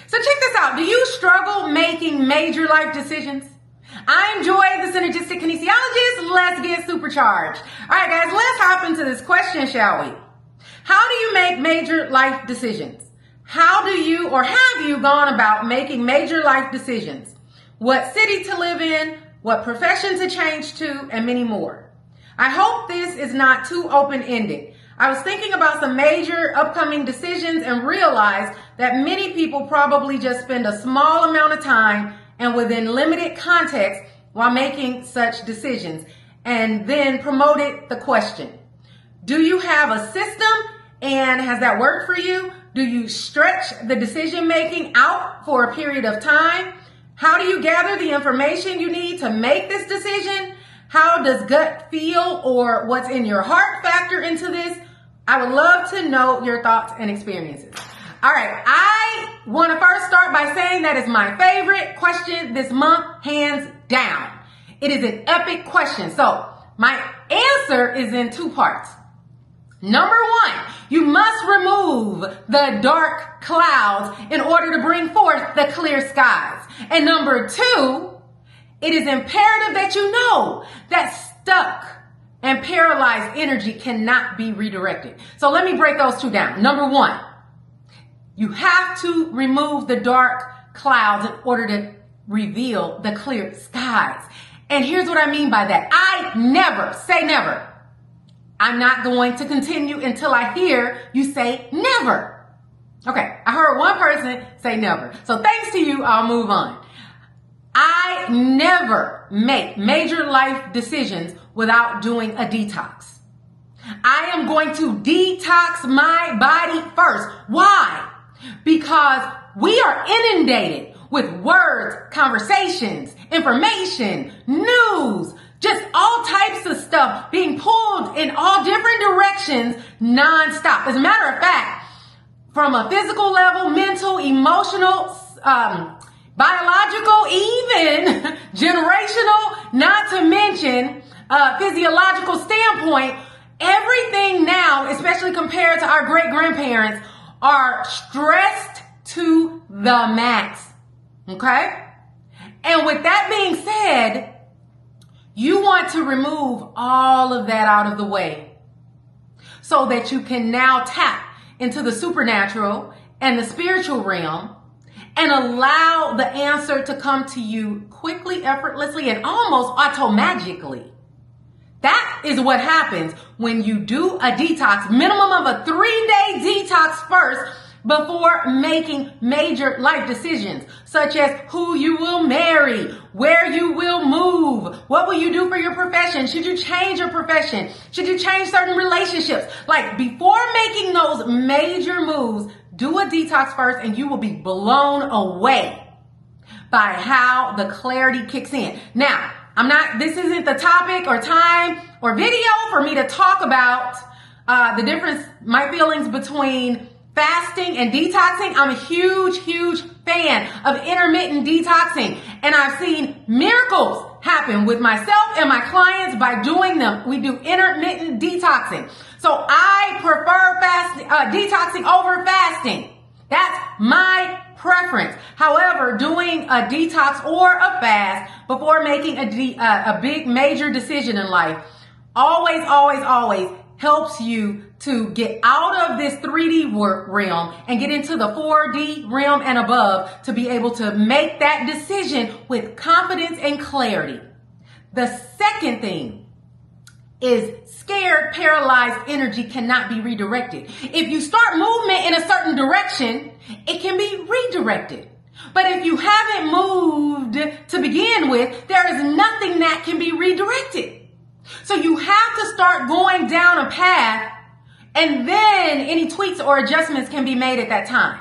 So check this out. Do you struggle making major life decisions? I enjoy the Synergistic Kinesiologist. Let's get supercharged. All right, guys, let's hop into this question, shall we? How do you make major life decisions? How do you or have you gone about making major life decisions? What city to live in, what profession to change to, and many more. I hope this is not too open-ended. I was thinking about some major upcoming decisions and realized that many people probably just spend a small amount of time and within limited context while making such decisions, and then promoted the question. Do you have a system, and has that worked for you? Do you stretch the decision making out for a period of time? How do you gather the information you need to make this decision? How does gut feel or what's in your heart factor into this? I would love to know your thoughts and experiences. All right, I want to first start by saying that is my favorite question this month, hands down. It is an epic question. So my answer is in two parts. Number one, you must remove the dark clouds in order to bring forth the clear skies. And number two, it is imperative that you know that stuck and paralyzed energy cannot be redirected. So let me break those two down. Number one, you have to remove the dark clouds in order to reveal the clear skies. And here's what I mean by that. I never say never. I'm not going to continue until I hear you say never. Okay, I heard one person say never. So thanks to you, I'll move on. I never make major life decisions without doing a detox. I am going to detox my body first. Why? Because we are inundated with words, conversations, information, news, just all types of stuff being pulled in all different directions nonstop. As a matter of fact, from a physical level, mental, emotional, biological, even generational, not to mention physiological standpoint, everything now, especially compared to our great-grandparents, are stressed to the max. Okay? And with that being said, you want to remove all of that out of the way so that you can now tap into the supernatural and the spiritual realm and allow the answer to come to you quickly, effortlessly, and almost automagically. That is what happens when you do a detox, minimum of a 3-day detox first before making major life decisions, such as who you will marry, where you will move, what will you do for your profession, should you change your profession, should you change certain relationships. Like, before making those major moves, do a detox first and you will be blown away by how the clarity kicks in. Now, this isn't the topic or time or video for me to talk about the difference, my feelings between fasting and detoxing. I'm a huge fan of intermittent detoxing, and I've seen miracles happen with myself and my clients by doing them. We do intermittent detoxing. So I prefer detoxing over fasting. That's my preference. However, doing a detox or a fast before making a big major decision in life always helps you to get out of this 3D realm and get into the 4D realm and above to be able to make that decision with confidence and clarity. The second thing is scared, paralyzed energy cannot be redirected. If you start movement in a certain direction, it can be redirected. But if you haven't moved to begin with, there is nothing that can be redirected. So you have to start going down a path, and then any tweaks or adjustments can be made at that time.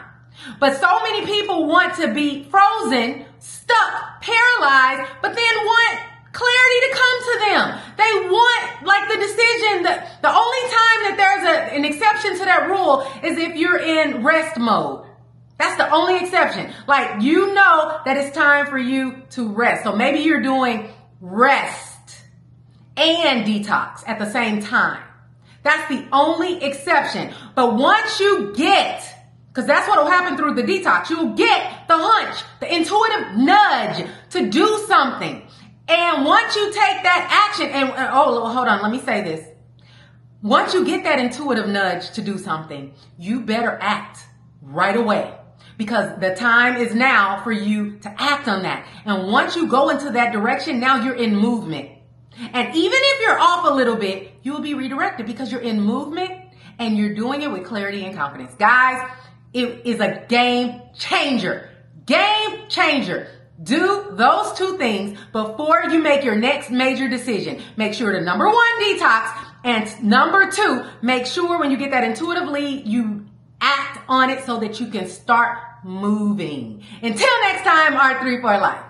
But so many people want to be frozen, stuck, paralyzed, but then want clarity to come to them. They want, like, the decision. The only time that there's an exception to that rule is if you're in rest mode. That's the only exception. Like, you know that it's time for you to rest. So maybe you're doing rest and detox at the same time. That's the only exception. But once you get, because that's what will happen through the detox, you'll get the hunch, the intuitive nudge to do something. And once you take that action, hold on, let me say this. Once you get that intuitive nudge to do something, you better act right away, because the time is now for you to act on that. And once you go into that direction, now you're in movement. And even if you're off a little bit, you will be redirected because you're in movement and you're doing it with clarity and confidence. Guys, it is a game changer. Game changer. Do those two things before you make your next major decision. Make sure to number one, detox. And number two, make sure when you get that intuitive lead, you act on it so that you can start moving. Until next time, R3 for Life.